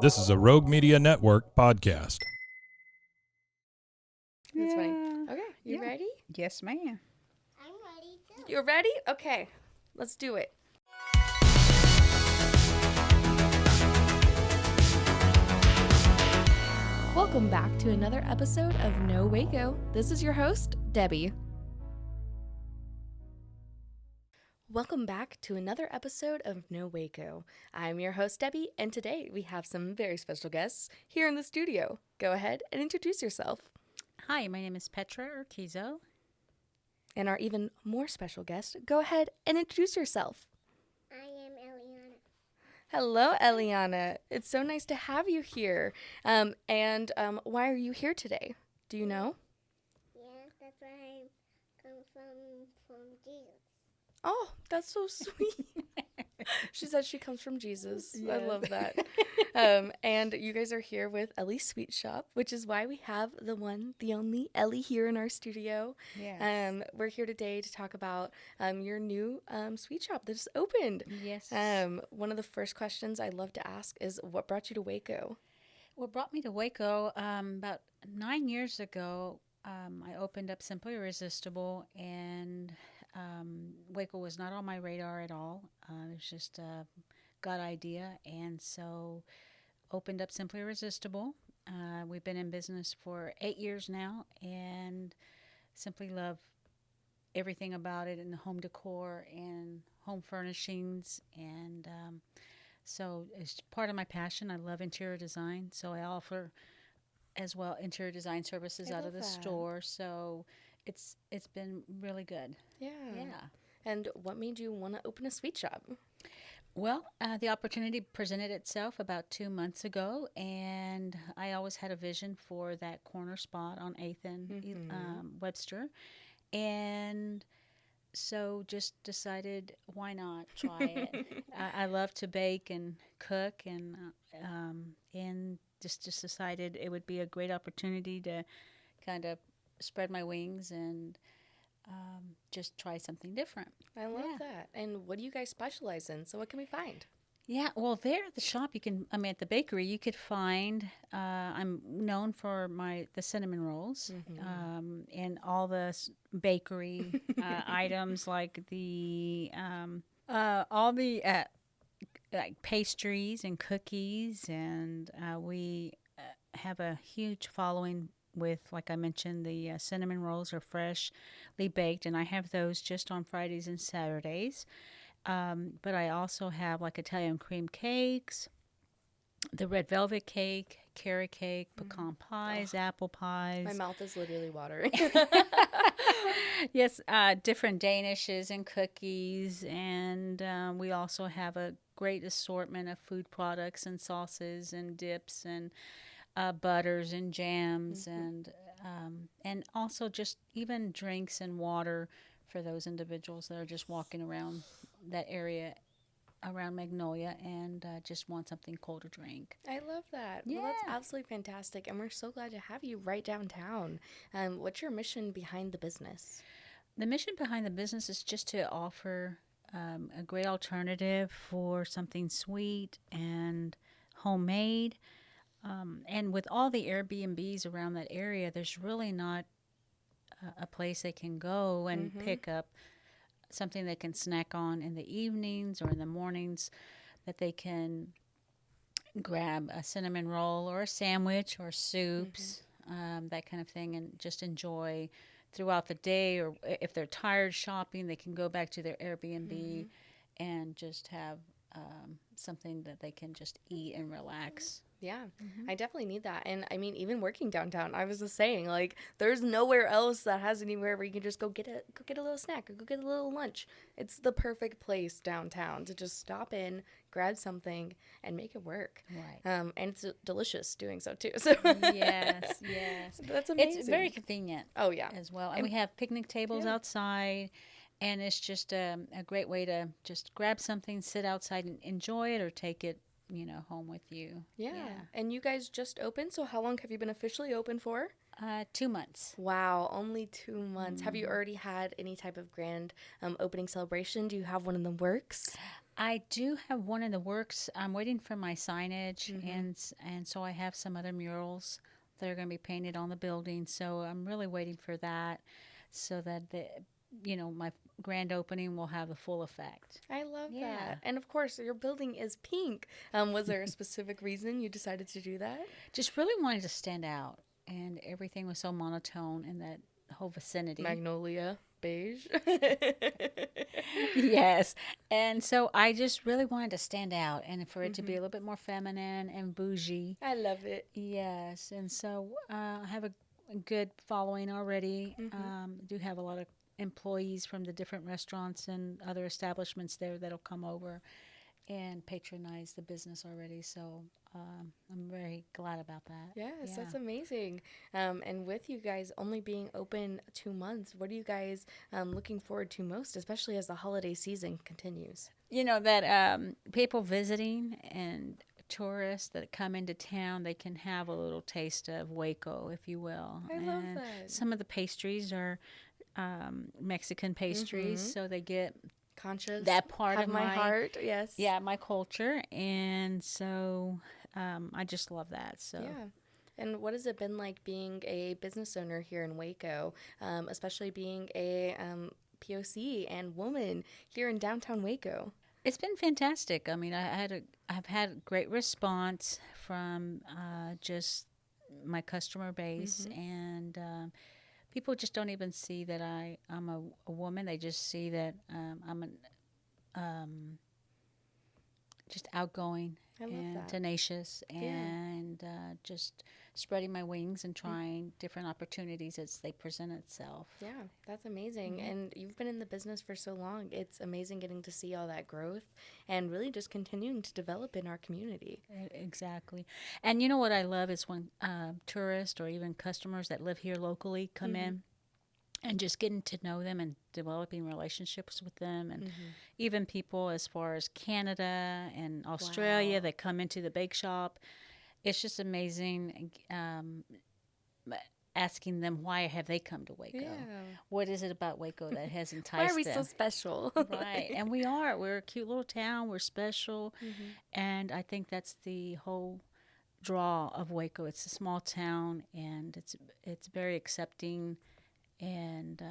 This is a Rogue Media Network podcast. That's funny. Yeah. Okay, you ready? Yes, ma'am. I'm ready too. You're ready? Okay, let's do it. Welcome back to another episode of No Waco. This is your host, Debbie. Welcome back to another episode of No Waco. I'm your host, Debbie, and today we have some very special guests here in the studio. Go ahead and introduce yourself. Hi, my name is Petra Urquizo. And our even more special guest, go ahead and introduce yourself. I am Iliana. Hello, Iliana. It's so nice to have you here. And why are you here today? Do you know? Yeah, that's where I come from Jesus. Oh, that's so sweet. She said she comes from Jesus. I love that. And you guys are here with Ellie's Sweet Shop, which is why we have the one, the only Ellie here in our studio. Yes. We're here today to talk about your new sweet shop that just opened. Yes. One of the first questions I love to ask is, what brought you to Waco? What brought me to Waco, about 9 years ago, I opened up Simply Irresistible, and Waco was not on my radar at all. It was just a gut idea, and so opened up Simply Irresistible. We've been in business for 8 years now, and simply love everything about it, and the home decor and home furnishings, and so it's part of my passion. I love interior design, so I offer as well interior design services I out love of the that. store. So it's been really good. Yeah. Yeah. And what made you want to open a sweet shop? Well, the opportunity presented itself about 2 months ago, and I always had a vision for that corner spot on 8th and Webster, and so just decided, why not try it? I love to bake and cook, and just decided it would be a great opportunity to kind of spread my wings and just try something different. I love Yeah. that. And what do you guys specialize in? So what can we find? Yeah, well, there at the shop, at the bakery, you could find, I'm known for the cinnamon rolls, and all the bakery items, like all the like pastries and cookies, and we have a huge following with, like I mentioned, the cinnamon rolls are freshly baked, and I have those just on Fridays and Saturdays. But I also have like Italian cream cakes, the red velvet cake, carrot cake, pecan pies, apple pies. My mouth is literally watering. Yes, different danishes and cookies, and we also have a great assortment of food products and sauces and dips and butters and jams, and also just even drinks and water for those individuals that are just walking around that area around Magnolia and just want something cold to drink. I love that. Well, that's absolutely fantastic. And we're so glad to have you right downtown. What's your mission behind the business? The mission behind the business is just to offer a great alternative for something sweet and homemade. And with all the Airbnbs around that area, there's really not a place they can go and pick up something they can snack on in the evenings or in the mornings, that they can grab a cinnamon roll or a sandwich or soups, that kind of thing, and just enjoy throughout the day. Or if they're tired shopping, they can go back to their Airbnb and just have something that they can just eat and relax. Yeah, I definitely need that. And I mean, even working downtown, I was just saying, like, there's nowhere else that has anywhere where you can just go get a little snack or go get a little lunch. It's the perfect place downtown to just stop in, grab something, and make it work. Right. And it's delicious doing so too. So Yes, yes. that's amazing. It's very convenient. Oh yeah. As well. And we have picnic tables outside, and it's just a great way to just grab something, sit outside and enjoy it, or take it, home with you. Yeah. And you guys just opened, so how long have you been officially open for? 2 months. Wow, only 2 months. Have you already had any type of grand opening celebration? Do you have one in the works? I do have one in the works. I'm waiting for my signage, Mm-hmm. and so I have some other murals that are going to be painted on the building. So I'm really waiting for that, so that my grand opening will have the full effect. I love Yeah. that. And of course, your building is pink. Was there a specific reason you decided to do that? Just really wanted to stand out, and everything was so monotone in that whole vicinity. Magnolia, beige. Yes. And so I just really wanted to stand out and for it to be a little bit more feminine and bougie. I love it. Yes. And so I have a good following already. Do have a lot of employees from the different restaurants and other establishments there that'll come over and patronize the business already. So I'm very glad about that. Yes, that's amazing. And with you guys only being open 2 months, what are you guys looking forward to most, especially as the holiday season continues? You know, that people visiting and tourists that come into town, they can have a little taste of Waco, if you will. I love that. Some of the pastries are Mexican pastries, so they get Conscious. that part Have of my heart. Yes. Yeah, my culture. And so I just love that. So Yeah. And what has it been like being a business owner here in Waco, especially being a POC and woman here in downtown Waco? it's been fantastic. I mean, I've had great response from just my customer base, and people just don't even see that I'm a woman. They just see that I'm just outgoing I love and that. tenacious, and just spreading my wings and trying different opportunities as they present itself. Yeah, that's amazing. And you've been in the business for so long. It's amazing getting to see all that growth and really just continuing to develop in our community. Exactly. And you know what I love is when tourists or even customers that live here locally come in and just getting to know them and developing relationships with them, and even people as far as Canada and Australia that come into the bake shop. It's just amazing asking them, why have they come to Waco? Yeah. What is it about Waco that has Why enticed are we them? so special? Right. And we are. We're a cute little town. We're special. And I think that's the whole draw of Waco. It's a small town, and it's very accepting, and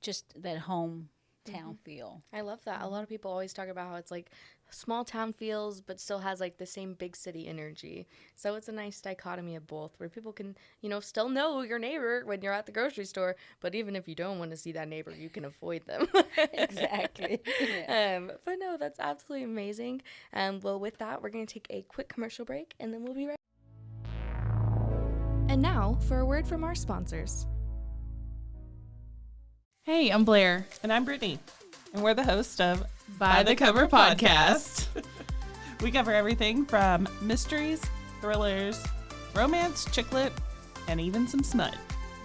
just that hometown feel. I love that. A lot of people always talk about how it's like small town feels, but still has like the same big city energy. So it's a nice dichotomy of both, where people can, still know your neighbor when you're at the grocery store, but even if you don't want to see that neighbor, you can avoid them. Exactly. But no, that's absolutely amazing. Well, with that, we're going to take a quick commercial break, and then we'll be right. And now for a word from our sponsors. Hey, I'm Blair. And I'm Brittany, and we're the host of By the Cover Podcast. We cover everything from mysteries, thrillers, romance, chick lit, and even some smut.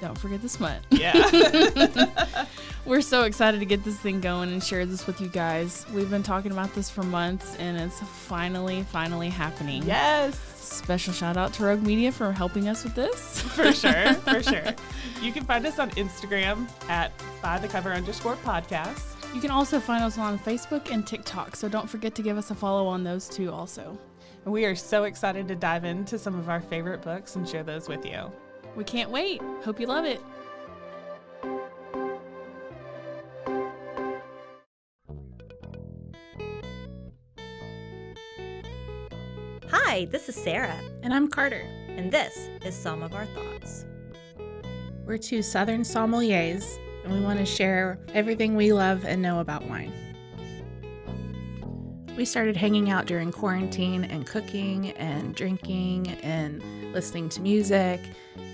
Don't forget the smut. Yeah. We're so excited to get this thing going and share this with you guys. We've been talking about this for months, and it's finally happening. Yes. Special shout out to Rogue Media for helping us with this. For sure. For sure. You can find us on Instagram at bythecover_podcast. You can also find us on Facebook and TikTok, so don't forget to give us a follow on those two also. And we are so excited to dive into some of our favorite books and share those with you. We can't wait. Hope you love it. Hi, this is Sarah, And I'm Carter. and this is Some of Our Thoughts. We're two Southern sommeliers, and we want to share everything we love and know about wine. We started hanging out during quarantine and cooking and drinking and listening to music,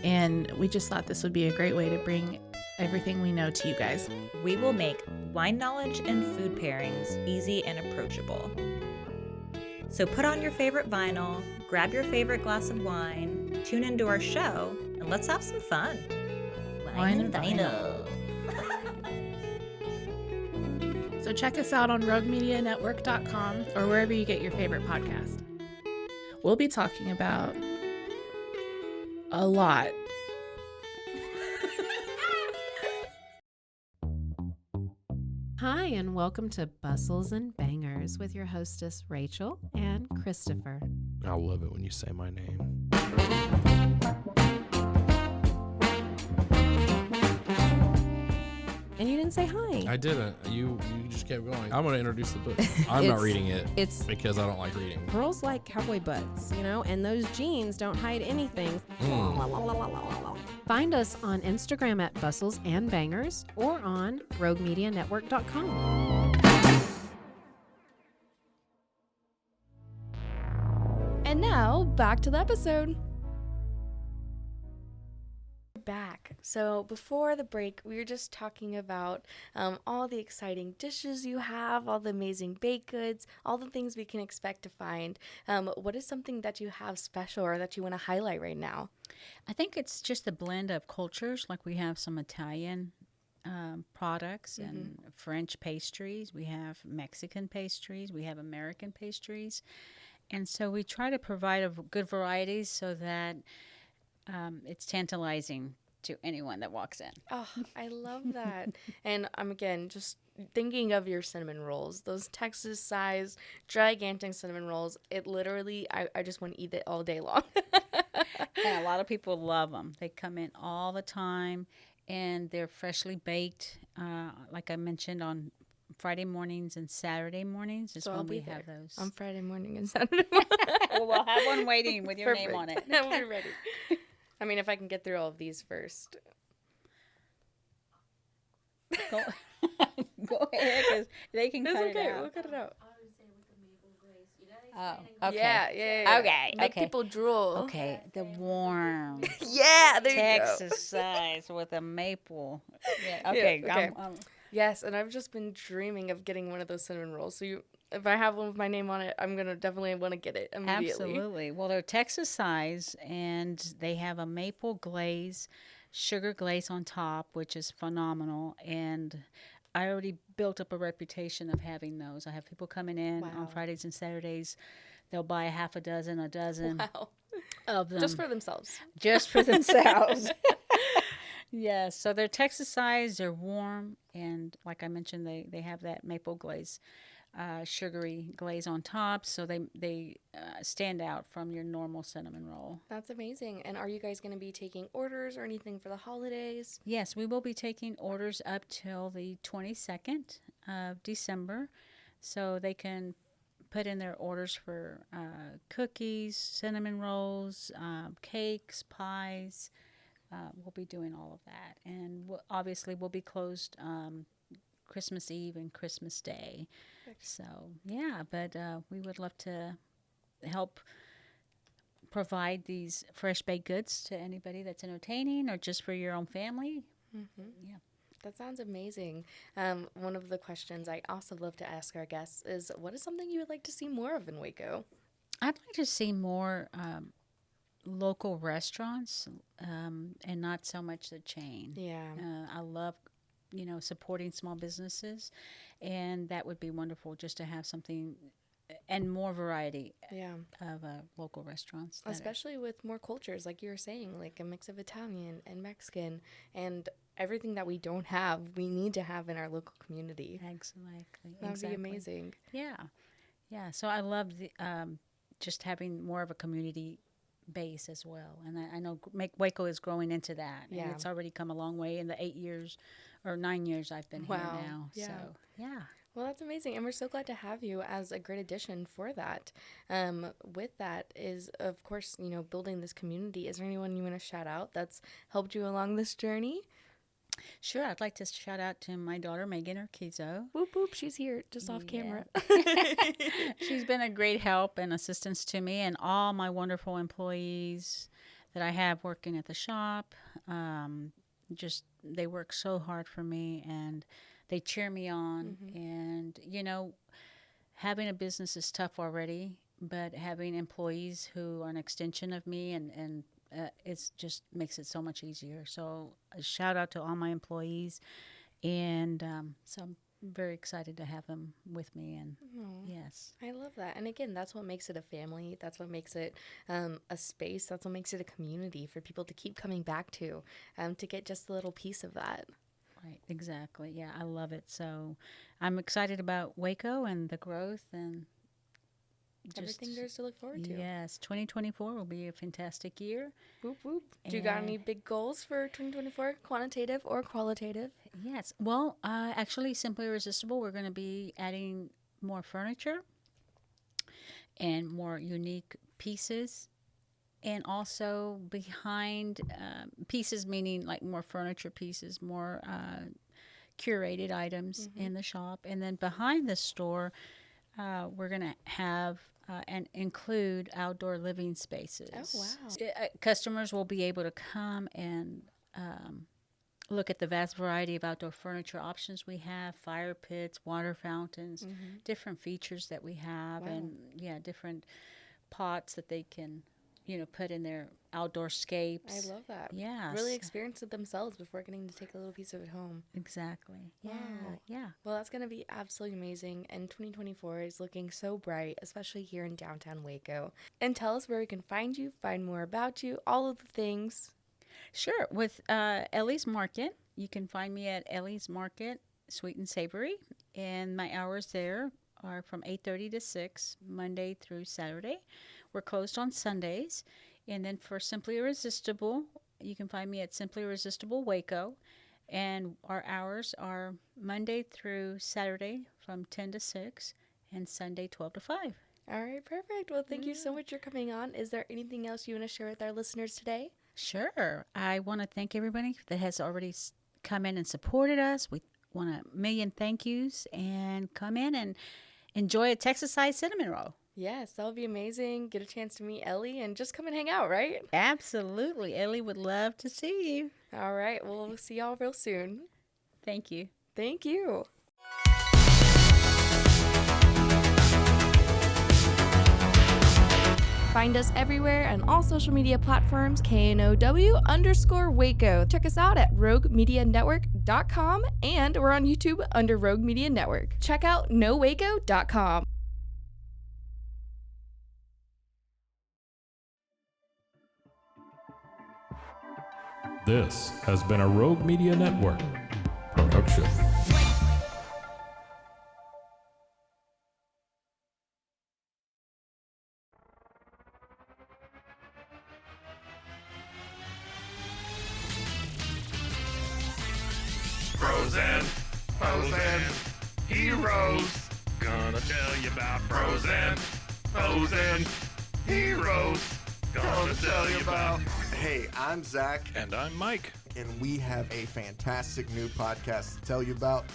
and we just thought this would be a great way to bring everything we know to you guys. We will make wine knowledge and food pairings easy and approachable. So put on your favorite vinyl, grab your favorite glass of wine, tune into our show, and let's have some fun. Wine and vinyl. So check us out on roguemedianetwork.com or wherever you get your favorite podcast. We'll be talking about a lot. Hi, and welcome to Bustles and Bangers with your hostess, Rachel and Christopher. I love it when you say my name. And you didn't say hi. I didn't. You just kept going. I'm going to introduce the book. I'm not reading it. It's because I don't like reading. Girls like cowboy butts, and those jeans don't hide anything. Find us on Instagram at Bustles and Bangers or on roguemedianetwork.com. And now, back to the episode. Back. So before the break, we were just talking about all the exciting dishes you have, all the amazing baked goods, all the things we can expect to find. What is something that you have special or that you want to highlight right now? I think it's just a blend of cultures. Like we have some Italian products and French pastries. We have Mexican pastries. We have American pastries. And so we try to provide a good varieties so that it's tantalizing to anyone that walks in. Oh, I love that. And I'm again just thinking of your cinnamon rolls, those Texas size gigantic cinnamon rolls. It literally, I just want to eat it all day long. And a lot of people love them. They come in all the time and they're freshly baked. Like I mentioned, on Friday mornings and Saturday mornings is So when I'll be we have those. on Friday morning and Saturday morning. Well, we'll have one waiting with your name on it. We'll be ready. I mean, if I can get through all of these first. Go, go ahead, because they can It's cut okay. it out. We'll cut it out. Oh, okay. Yeah. Okay, Make okay. people drool. Okay, the warm Yeah, there you go. Texas size with a maple. Yeah, okay. Yeah, okay. Yes, and I've just been dreaming of getting one of those cinnamon rolls. So if I have one with my name on it, I'm going to definitely want to get it immediately. Absolutely. Well, they're Texas size, and they have a maple glaze, sugar glaze on top, which is phenomenal. And I already built up a reputation of having those. I have people coming in on Fridays and Saturdays. They'll buy a half a dozen Wow. of them. Just for themselves. Just for themselves. Yes, so they're Texas size, they're warm, and like I mentioned, they have that maple glaze, sugary glaze on top, so they stand out from your normal cinnamon roll. That's amazing. And are you guys going to be taking orders or anything for the holidays? Yes, we will be taking orders up till the 22nd of December, so they can put in their orders for cookies, cinnamon rolls, cakes, pies. We'll be doing all of that. And obviously we'll be closed Christmas Eve and Christmas Day. So, yeah, but we would love to help provide these fresh baked goods to anybody that's entertaining or just for your own family. Yeah. That sounds amazing. One of the questions I also love to ask our guests is, what is something you would like to see more of in Waco? I'd like to see more local restaurants and not so much the chain. Yeah. I love, supporting small businesses, and that would be wonderful just to have something and more variety of local restaurants. Especially with more cultures, like you were saying, like a mix of Italian and Mexican and everything that we don't have, we need to have in our local community. Exactly. That would be amazing. Yeah. Yeah. So I love the, just having more of a community base as well. And I know Waco is growing into that. Yeah. And it's already come a long way in the 8 years or 9 years I've been here now. Yeah. So, yeah. Well, that's amazing. And we're so glad to have you as a great addition for that. With that is, of course, building this community. Is there anyone you want to shout out that's helped you along this journey? Sure. I'd like to shout out to my daughter, Megan Urquizo. Whoop, whoop. She's here just off camera. She's been a great help and assistance to me and all my wonderful employees that I have working at the shop. They work so hard for me and they cheer me on. And, having a business is tough already, but having employees who are an extension of me and it just makes it so much easier. So a shout out to all my employees. And so I'm very excited to have them with me. And yes, I love that. And again, that's what makes it a family. That's what makes it a space. That's what makes it a community for people to keep coming back to get just a little piece of that. Right, exactly. Yeah, I love it. So I'm excited about Waco and the growth and Everything there's to look forward to. Yes, 2024 will be a fantastic year. Whoop, whoop. Do you got any big goals for 2024, quantitative or qualitative? Yes. Well, actually, Simply Irresistible, we're going to be adding more furniture and more unique pieces. And also behind pieces, meaning like more furniture pieces, more curated items in the shop. And then behind the store, we're going to have and include outdoor living spaces. Oh, wow. Customers will be able to come and look at the vast variety of outdoor furniture options we have, fire pits, water fountains, different features that we have, and different pots that they can, put in their outdoor scapes. I love that. Yeah. Really experience it themselves before getting to take a little piece of it home. Exactly. Yeah. Wow. Yeah. Well, that's going to be absolutely amazing. And 2024 is looking so bright, especially here in downtown Waco. And tell us where we can find you, find more about you, all of the things. Sure. With Ellie's Market, you can find me at Ellie's Market, Sweet and Savory. And my hours there are from 8:30 to 6, Monday through Saturday. We're closed on Sundays. And then for Simply Irresistible, you can find me at Simply Irresistible Waco. And our hours are Monday through Saturday from 10 to 6 and Sunday 12 to 5. All right, perfect. Well, thank you so much for coming on. Is there anything else you want to share with our listeners today? Sure. I want to thank everybody that has already come in and supported us. We want a million thank yous, and come in and enjoy a Texas-sized cinnamon roll. Yes, that would be amazing. Get a chance to meet Ellie and just come and hang out, right? Absolutely. Ellie would love to see you. All right. Well, we'll see y'all real soon. Thank you. Thank you. Find us everywhere on all social media platforms, KNOW_Waco. Check us out at roguemedianetwork.com, and we're on YouTube under Rogue Media Network. Check out nowaco.com. This has been a Rogue Media Network production. Frozen heroes. Gonna tell you about frozen heroes. Gonna tell you about. Hey, I'm Zach. And I'm Mike. And we have a fantastic new podcast to tell you about.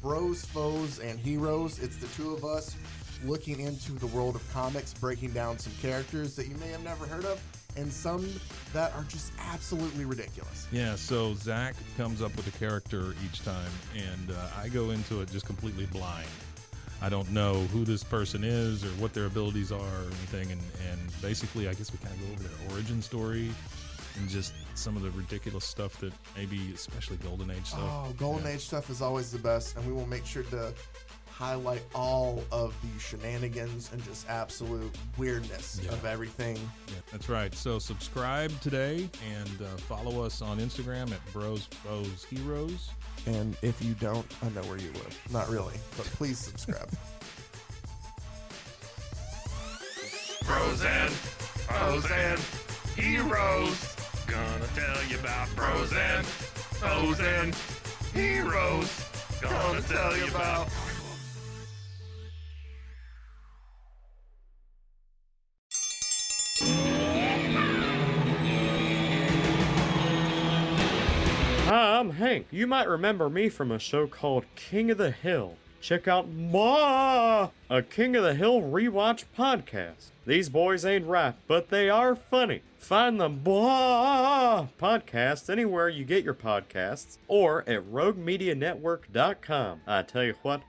Bros, Foes, and Heroes. It's the two of us looking into the world of comics, breaking down some characters that you may have never heard of, and some that are just absolutely ridiculous. Yeah, so Zach comes up with a character each time, and I go into it just completely blind. I don't know who this person is or what their abilities are or anything, and basically I guess we kind of go over their origin story and just some of the ridiculous stuff that maybe, especially Golden Age stuff. Oh, Golden Age stuff is always the best, and we will make sure to highlight all of the shenanigans and just absolute weirdness of everything. Yeah, that's right. So subscribe today and follow us on Instagram at Bros Foes Heroes. And if you don't, I know where you live. Not really, but please subscribe. Frozen heroes. Gonna tell you about frozen heroes. Gonna tell you about. Hi, I'm Hank. You might remember me from a show called King of the Hill. Check out a King of the Hill rewatch podcast. These boys ain't right, but they are funny. Find the podcast anywhere you get your podcasts or at roguemedianetwork.com. I tell you what.